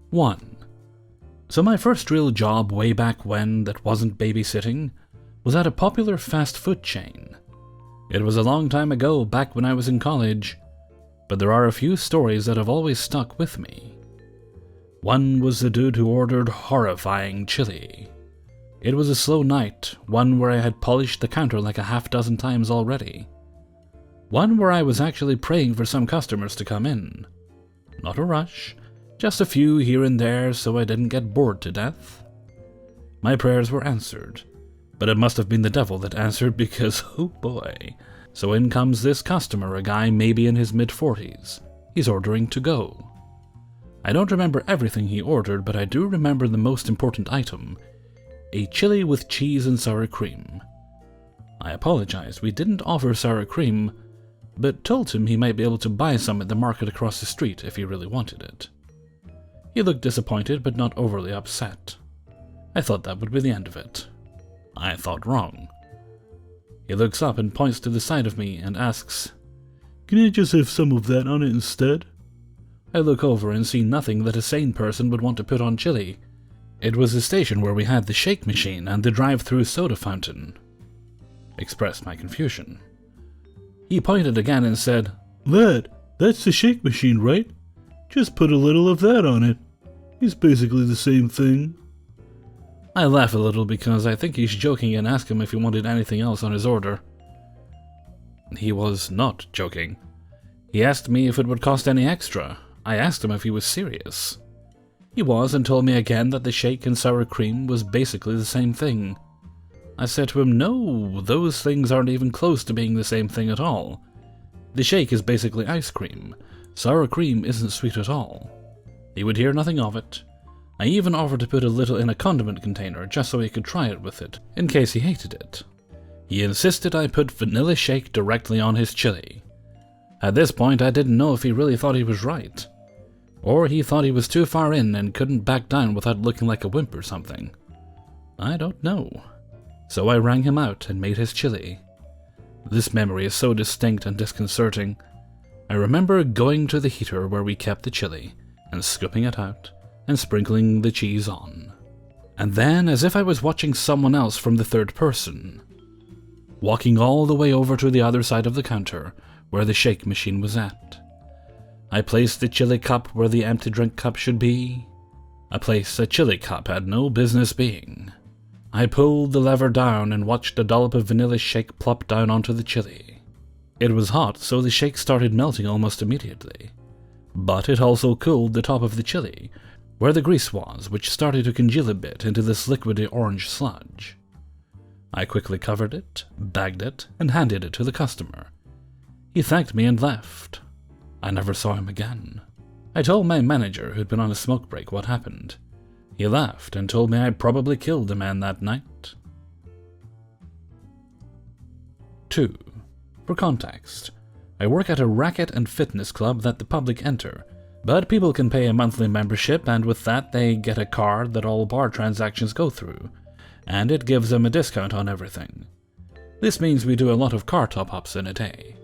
1. So my first real job way back when that wasn't babysitting was at a popular fast food chain. It was a long time ago, back when I was in college, but there are a few stories that have always stuck with me. One was the dude who ordered horrifying chili. It was a slow night, one where I had polished the counter like a half-dozen times already. One where I was actually praying for some customers to come in. Not a rush, just a few here and there so I didn't get bored to death. My prayers were answered, but it must have been the devil that answered because, oh boy. So in comes this customer, a guy maybe in his mid-40s. He's ordering to go. I don't remember everything he ordered, but I do remember the most important item. A chili with cheese and sour cream. I apologized, we didn't offer sour cream, but told him he might be able to buy some at the market across the street if he really wanted it. He looked disappointed, but not overly upset. I thought that would be the end of it. I thought wrong. He looks up and points to the side of me and asks, "Can I just have some of that on it instead?" I look over and see nothing that a sane person would want to put on chili. It was the station where we had the shake machine and the drive-through soda fountain. Expressed my confusion. He pointed again and said, That's the shake machine, right? Just put a little of that on it. It's basically the same thing." I laugh a little because I think he's joking and ask him if he wanted anything else on his order. He was not joking. He asked me if it would cost any extra. I asked him if he was serious. He was, and told me again that the shake and sour cream was basically the same thing. I said to him, no, those things aren't even close to being the same thing at all. The shake is basically ice cream. Sour cream isn't sweet at all. He would hear nothing of it. I even offered to put a little in a condiment container just so he could try it with it, in case he hated it. He insisted I put vanilla shake directly on his chili. At this point, I didn't know if he really thought he was right, or he thought he was too far in and couldn't back down without looking like a wimp or something. I don't know. So I rang him out and made his chili. This memory is so distinct and disconcerting. I remember going to the heater where we kept the chili, and scooping it out, and sprinkling the cheese on. And then, as if I was watching someone else from the third person, walking all the way over to the other side of the counter, where the shake machine was at. I placed the chili cup where the empty drink cup should be. A place a chili cup had no business being. I pulled the lever down and watched a dollop of vanilla shake plop down onto the chili. It was hot, so the shake started melting almost immediately. But it also cooled the top of the chili, where the grease was, which started to congeal a bit into this liquidy orange sludge. I quickly covered it, bagged it, and handed it to the customer. He thanked me and left. I never saw him again. I told my manager, who'd been on a smoke break, what happened. He laughed and told me I probably killed a man that night. 2. For context, I work at a racket and fitness club that the public enter, but people can pay a monthly membership, and with that they get a card that all bar transactions go through, and it gives them a discount on everything. This means we do a lot of car top-ups in a day.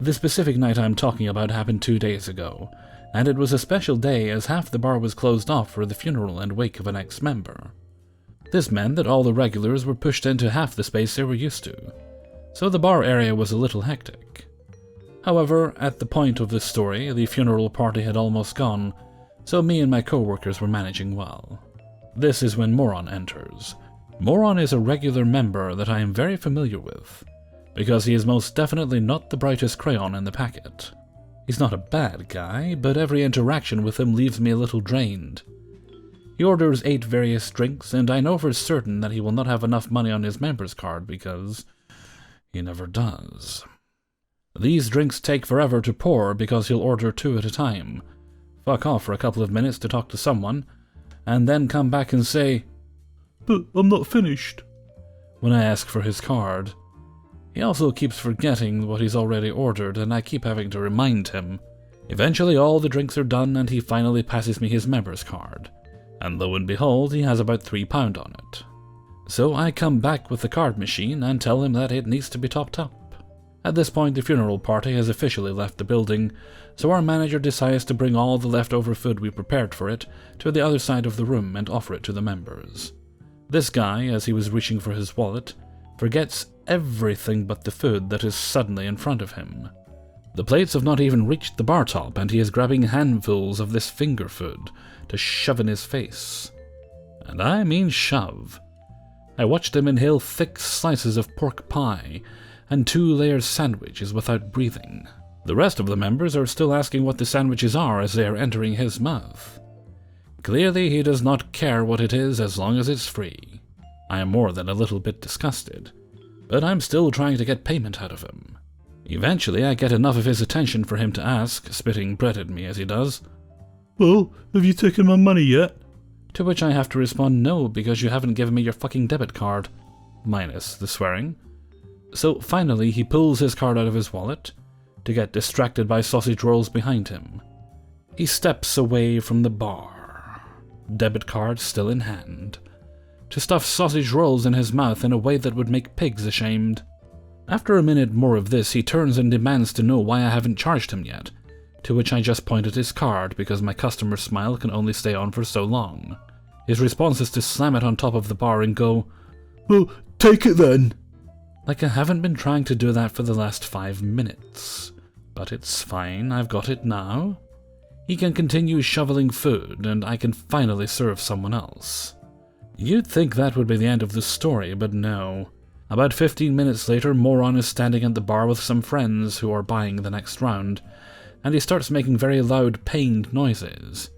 The specific night I'm talking about happened 2 days ago, and it was a special day as half the bar was closed off for the funeral and wake of an ex-member. This meant that all the regulars were pushed into half the space they were used to, so the bar area was a little hectic. However, at the point of this story, the funeral party had almost gone, so me and my co-workers were managing well. This is when Moron enters. Moron is a regular member that I am very familiar with, because he is most definitely not the brightest crayon in the packet. He's not a bad guy, but every interaction with him leaves me a little drained. He orders 8 various drinks, and I know for certain that he will not have enough money on his member's card because he never does. These drinks take forever to pour because he'll order 2 at a time, fuck off for a couple of minutes to talk to someone, and then come back and say, "But I'm not finished," when I ask for his card. He also keeps forgetting what he's already ordered, and I keep having to remind him. Eventually all the drinks are done and he finally passes me his member's card, and lo and behold, he has about £3 on it. So I come back with the card machine and tell him that it needs to be topped up. At this point, the funeral party has officially left the building, so our manager decides to bring all the leftover food we prepared for it to the other side of the room and offer it to the members. This guy, as he was reaching for his wallet, forgets everything but the food that is suddenly in front of him. The plates have not even reached the bar top, and he is grabbing handfuls of this finger food to shove in his face. And I mean shove. I watched him inhale thick slices of pork pie and 2-layer sandwiches without breathing. The rest of the members are still asking what the sandwiches are as they are entering his mouth. Clearly he does not care what it is as long as it's free. I am more than a little bit disgusted, but I'm still trying to get payment out of him. Eventually I get enough of his attention for him to ask, spitting bread at me as he does, "Well, have you taken my money yet?" To which I have to respond, "No, because you haven't given me your fucking debit card." Minus the swearing. So finally he pulls his card out of his wallet, to get distracted by sausage rolls behind him. He steps away from the bar, debit card still in hand, to stuff sausage rolls in his mouth in a way that would make pigs ashamed. After a minute more of this, he turns and demands to know why I haven't charged him yet, to which I just point at his card because my customer smile can only stay on for so long. His response is to slam it on top of the bar and go, "Well, take it then." Like I haven't been trying to do that for the last 5 minutes. But it's fine, I've got it now. He can continue shoveling food, and I can finally serve someone else. You'd think that would be the end of the story, but no. About 15 minutes later, Moron is standing at the bar with some friends who are buying the next round, and he starts making very loud, pained noises.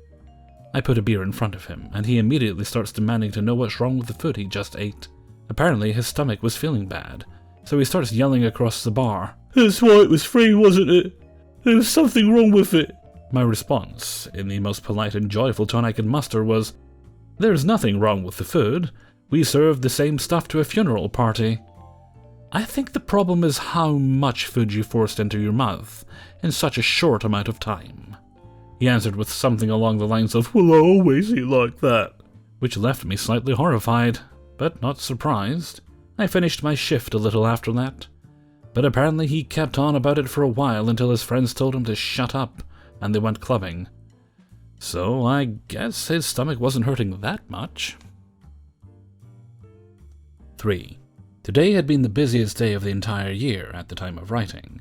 I put a beer in front of him, and he immediately starts demanding to know what's wrong with the food he just ate. Apparently his stomach was feeling bad, so he starts yelling across the bar, "That's why it was free, wasn't it? There was something wrong with it." My response, in the most polite and joyful tone I could muster, was, "There's nothing wrong with the food. We served the same stuff to a funeral party." I think the problem is how much food you forced into your mouth in such a short amount of time. He answered with something along the lines of, "Well, I always eat like that," which left me slightly horrified, but not surprised. I finished my shift a little after that, but apparently he kept on about it for a while until his friends told him to shut up, and they went clubbing. So I guess his stomach wasn't hurting that much. 3. Today had been the busiest day of the entire year at the time of writing,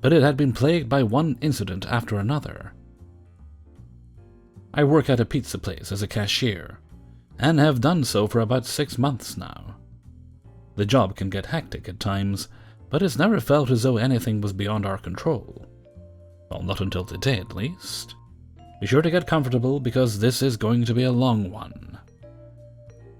but it had been plagued by one incident after another. I work at a pizza place as a cashier, and have done so for about 6 months now. The job can get hectic at times, but it's never felt as though anything was beyond our control. Well, not until today at least. Be sure to get comfortable because this is going to be a long one.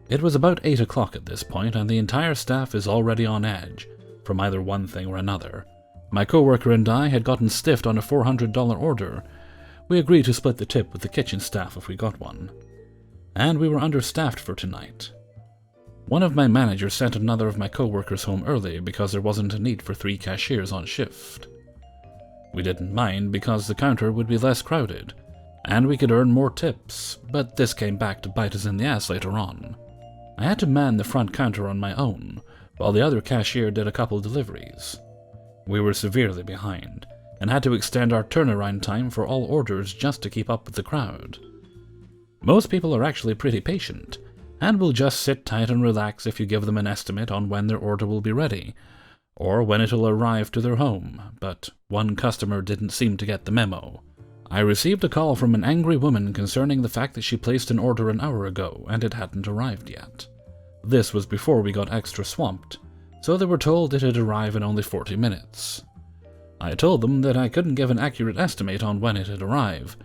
It was about 8 o'clock at this point, and the entire staff is already on edge from either one thing or another. My coworker and I had gotten stiffed on a $400 order. We agreed to split the tip with the kitchen staff if we got one. And we were understaffed for tonight. One of my managers sent another of my coworkers home early because there wasn't a need for 3 cashiers on shift. We didn't mind because the counter would be less crowded, and we could earn more tips, but this came back to bite us in the ass later on. I had to man the front counter on my own, while the other cashier did a couple deliveries. We were severely behind, and had to extend our turnaround time for all orders just to keep up with the crowd. Most people are actually pretty patient, and will just sit tight and relax if you give them an estimate on when their order will be ready, or when it'll arrive to their home, but one customer didn't seem to get the memo. I received a call from an angry woman concerning the fact that she placed an order an hour ago and it hadn't arrived yet. This was before we got extra swamped, so they were told it'd arrive in only 40 minutes. I told them that I couldn't give an accurate estimate on when it'd arrive,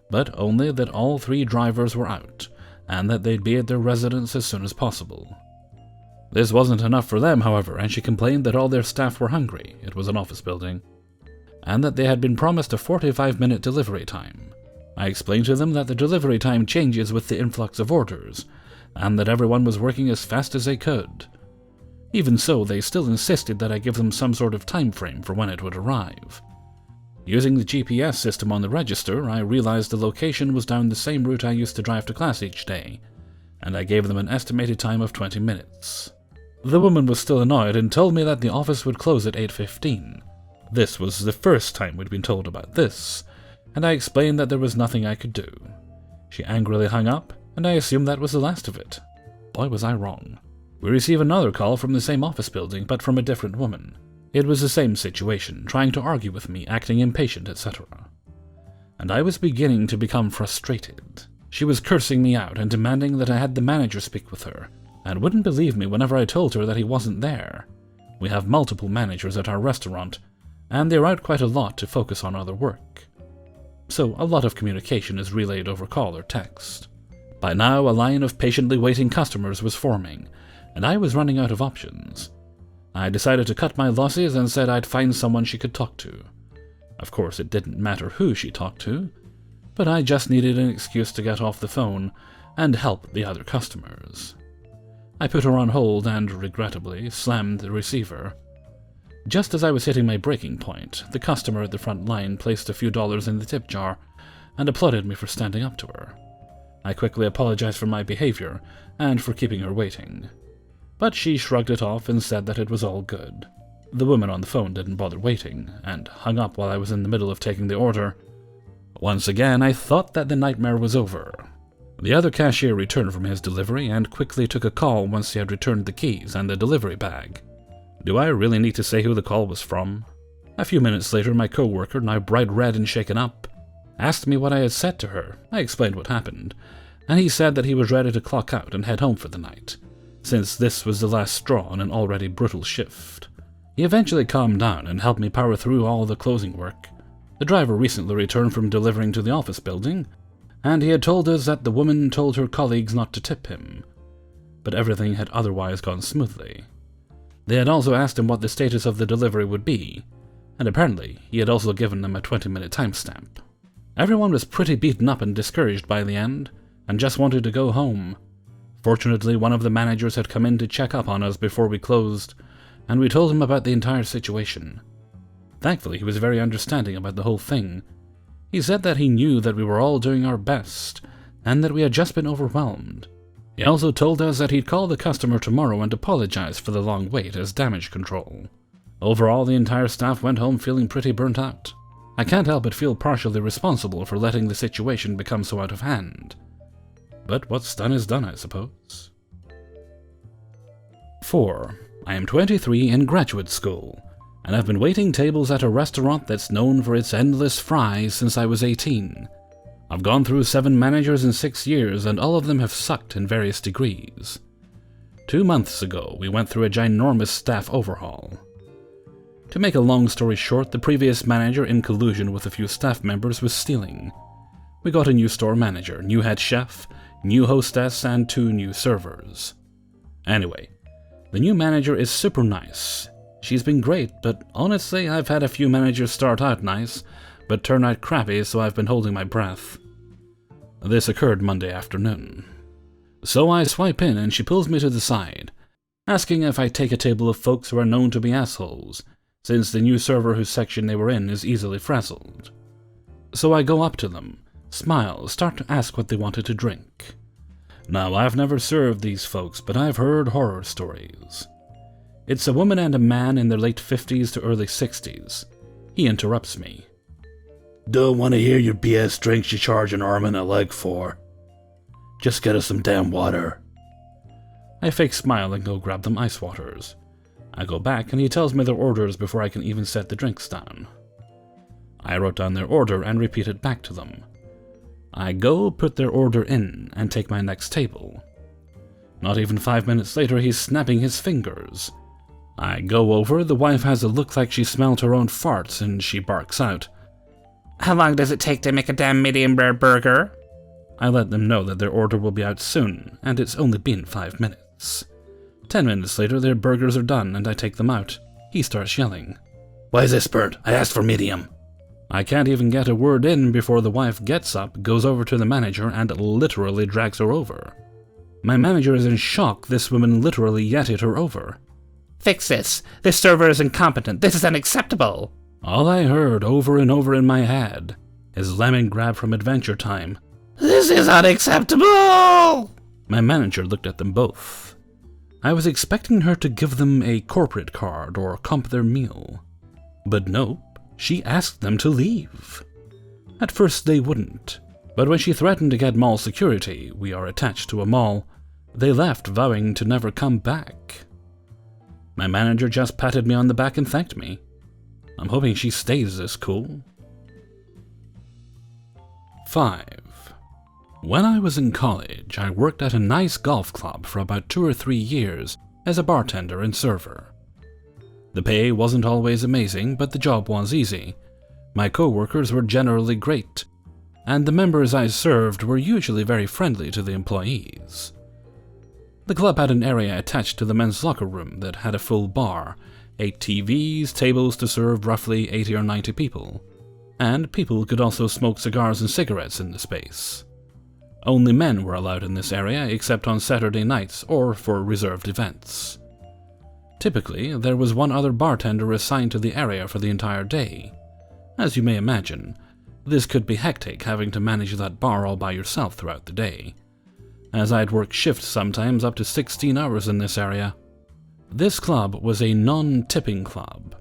but only that all 3 drivers were out, and that they'd be at their residence as soon as possible. This wasn't enough for them, however, and she complained that all their staff were hungry, it was an office building, and that they had been promised a 45-minute delivery time. I explained to them that the delivery time changes with the influx of orders, and that everyone was working as fast as they could. Even so, they still insisted that I give them some sort of time frame for when it would arrive. Using the GPS system on the register, I realized the location was down the same route I used to drive to class each day, and I gave them an estimated time of 20 minutes. The woman was still annoyed and told me that the office would close at 8:15, This was the first time we'd been told about this, and I explained that there was nothing I could do. She angrily hung up, and I assumed that was the last of it. Boy, was I wrong. We received another call from the same office building, but from a different woman. It was the same situation, trying to argue with me, acting impatient, etc. And I was beginning to become frustrated. She was cursing me out and demanding that I had the manager speak with her, and wouldn't believe me whenever I told her that he wasn't there. We have multiple managers at our restaurant, and they're out quite a lot to focus on other work. So a lot of communication is relayed over call or text. By now, a line of patiently waiting customers was forming, and I was running out of options. I decided to cut my losses and said I'd find someone she could talk to. Of course, it didn't matter who she talked to, but I just needed an excuse to get off the phone and help the other customers. I put her on hold and, regrettably, slammed the receiver. Just as I was hitting my breaking point, the customer at the front line placed a few dollars in the tip jar and applauded me for standing up to her. I quickly apologized for my behavior and for keeping her waiting, but she shrugged it off and said that it was all good. The woman on the phone didn't bother waiting, and hung up while I was in the middle of taking the order. Once again, I thought that the nightmare was over. The other cashier returned from his delivery and quickly took a call once he had returned the keys and the delivery bag. Do I really need to say who the call was from? A few minutes later, my co-worker, now bright red and shaken up, asked me what I had said to her. I explained what happened, and he said that he was ready to clock out and head home for the night, since this was the last straw on an already brutal shift. He eventually calmed down and helped me power through all the closing work. The driver recently returned from delivering to the office building, and he had told us that the woman told her colleagues not to tip him, but everything had otherwise gone smoothly. They had also asked him what the status of the delivery would be, and apparently he had also given them a 20-minute timestamp. Everyone was pretty beaten up and discouraged by the end, and just wanted to go home. Fortunately, one of the managers had come in to check up on us before we closed, and we told him about the entire situation. Thankfully, he was very understanding about the whole thing. He said that he knew that we were all doing our best, and that we had just been overwhelmed. He also told us that he'd call the customer tomorrow and apologize for the long wait as damage control. Overall, the entire staff went home feeling pretty burnt out. I can't help but feel partially responsible for letting the situation become so out of hand. But what's done is done, I suppose. 4. I am 23 in graduate school, and I've been waiting tables at a restaurant that's known for its endless fries since I was 18. I've gone through 7 managers in 6 years, and all of them have sucked in various degrees. 2 months ago, we went through a ginormous staff overhaul. To make a long story short, the previous manager, in collusion with a few staff members, was stealing. We got a new store manager, new head chef, new hostess, and 2 new servers. Anyway, the new manager is super nice. She's been great, but honestly, I've had a few managers start out nice, but turn out crappy, so I've been holding my breath. This occurred Monday afternoon. So I swipe in and she pulls me to the side, asking if I take a table of folks who are known to be assholes, since the new server whose section they were in is easily frazzled. So I go up to them, smile, start to ask what they wanted to drink. Now, I've never served these folks, but I've heard horror stories. It's a woman and a man in their late 50s to early 60s. He interrupts me. Don't want to hear your BS drinks you charge an arm and a leg for. Just get us some damn water. I fake smile and go grab them ice waters. I go back and he tells me their orders before I can even set the drinks down. I wrote down their order and repeat it back to them. I go, put their order in, and take my next table. Not even 5 minutes later, he's snapping his fingers. I go over, the wife has a look like she smelled her own farts, and she barks out, "How long does it take to make a damn medium rare burger?" I let them know that their order will be out soon, and it's only been 5 minutes. 10 minutes later, their burgers are done, and I take them out. He starts yelling, "Why is this burnt? I asked for medium." I can't even get a word in before the wife gets up, goes over to the manager, and literally drags her over. My manager is in shock. This woman literally yetted her over. "Fix this! This server is incompetent! This is unacceptable!" All I heard over and over in my head is Lemon Grab from Adventure Time. "This is unacceptable!" My manager looked at them both. I was expecting her to give them a corporate card or comp their meal. But nope, she asked them to leave. At first they wouldn't, but when she threatened to get mall security, we are attached to a mall, they left, vowing to never come back. My manager just patted me on the back and thanked me. I'm hoping she stays this cool. 5. When I was in college, I worked at a nice golf club for about 2 or 3 years as a bartender and server. The pay wasn't always amazing, but the job was easy. My co-workers were generally great, and the members I served were usually very friendly to the employees. The club had an area attached to the men's locker room that had a full bar, 8 TVs, tables to serve roughly 80 or 90 people, and people could also smoke cigars and cigarettes in the space. Only men were allowed in this area except on Saturday nights or for reserved events. Typically, there was one other bartender assigned to the area for the entire day. As you may imagine, this could be hectic having to manage that bar all by yourself throughout the day, as I'd work shifts sometimes up to 16 hours in this area. This club was a non-tipping club.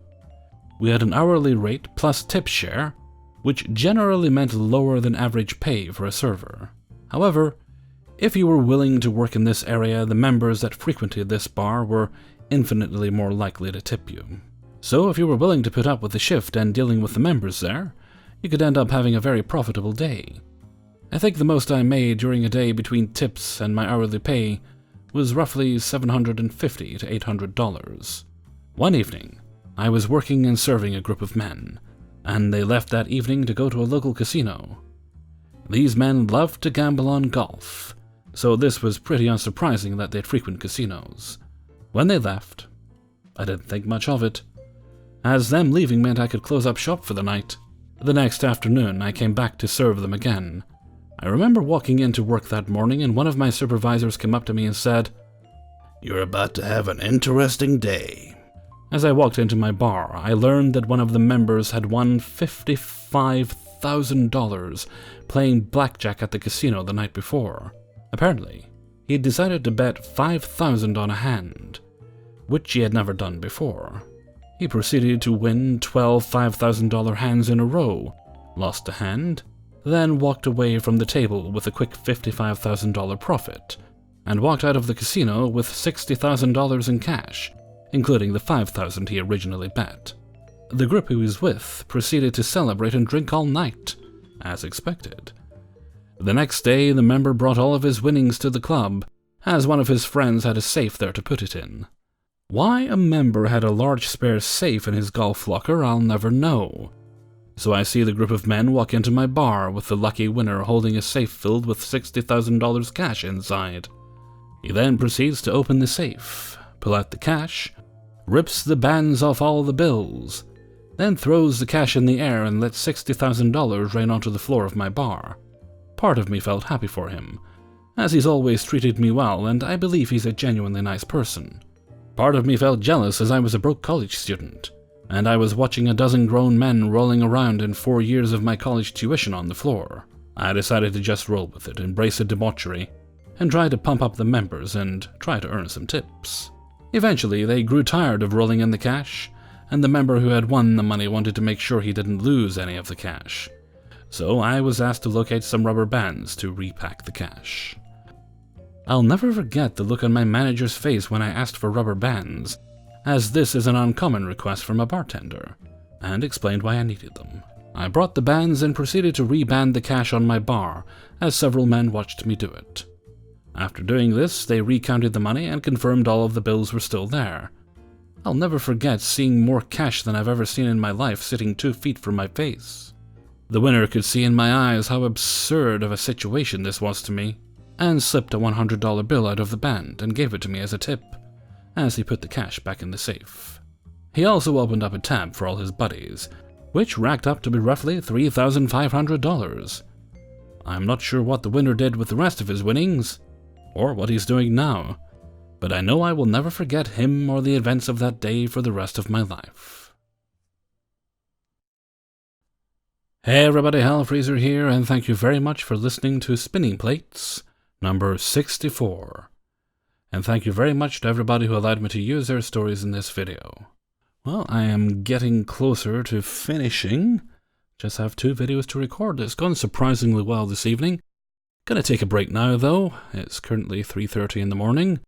We had an hourly rate plus tip share, which generally meant lower than average pay for a server. However, if you were willing to work in this area, the members that frequented this bar were infinitely more likely to tip you. So if you were willing to put up with the shift and dealing with the members there, you could end up having a very profitable day. I think the most I made during a day between tips and my hourly pay was roughly $750 to $800. One evening, I was working and serving a group of men, and they left that evening to go to a local casino. These men loved to gamble on golf, so this was pretty unsurprising that they'd frequent casinos. When they left, I didn't think much of it, as them leaving meant I could close up shop for the night. The next afternoon, I came back to serve them again. I remember walking into work that morning and one of my supervisors came up to me and said, "You're about to have an interesting day." As I walked into my bar, I learned that one of the members had won $55,000 playing blackjack at the casino the night before. Apparently, he had decided to bet $5,000 on a hand, which he had never done before. He proceeded to win 12 $5,000 hands in a row, lost a hand, then walked away from the table with a quick $55,000 profit, and walked out of the casino with $60,000 in cash, including the $5,000 he originally bet. The group he was with proceeded to celebrate and drink all night, as expected. The next day, the member brought all of his winnings to the club, as one of his friends had a safe there to put it in. Why a member had a large spare safe in his golf locker, I'll never know. So I see the group of men walk into my bar with the lucky winner holding a safe filled with $60,000 cash inside. He then proceeds to open the safe, pull out the cash, rips the bands off all the bills, then throws the cash in the air and lets $60,000 rain onto the floor of my bar. Part of me felt happy for him, as he's always treated me well and I believe he's a genuinely nice person. Part of me felt jealous as I was a broke college student, and I was watching a dozen grown men rolling around in 4 years of my college tuition on the floor. I decided to just roll with it, embrace the debauchery, and try to pump up the members and try to earn some tips. Eventually, they grew tired of rolling in the cash, and the member who had won the money wanted to make sure he didn't lose any of the cash. So I was asked to locate some rubber bands to repack the cash. I'll never forget the look on my manager's face when I asked for rubber bands, as this is an uncommon request from a bartender, and explained why I needed them. I brought the bands and proceeded to reband the cash on my bar, as several men watched me do it. After doing this, they recounted the money and confirmed all of the bills were still there. I'll never forget seeing more cash than I've ever seen in my life sitting 2 feet from my face. The winner could see in my eyes how absurd of a situation this was to me, and slipped a $100 bill out of the band and gave it to me as a tip, as he put the cash back in the safe. He also opened up a tab for all his buddies, which racked up to be roughly $3,500. I'm not sure what the winner did with the rest of his winnings, or what he's doing now, but I know I will never forget him or the events of that day for the rest of my life. Hey everybody, Hellfreezer here, and thank you very much for listening to Spinning Plates number 64. And thank you very much to everybody who allowed me to use their stories in this video. Well, I am getting closer to finishing. Just have 2 videos to record. It's gone surprisingly well this evening. Gonna take a break now, though. It's currently 3:30 in the morning,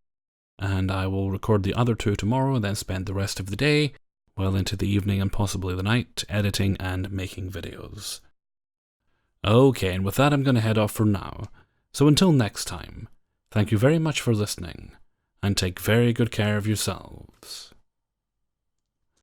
and I will record the other 2 tomorrow and then spend the rest of the day, well into the evening and possibly the night, editing and making videos. Okay, and with that I'm gonna head off for now. So until next time, thank you very much for listening, and take very good care of yourselves.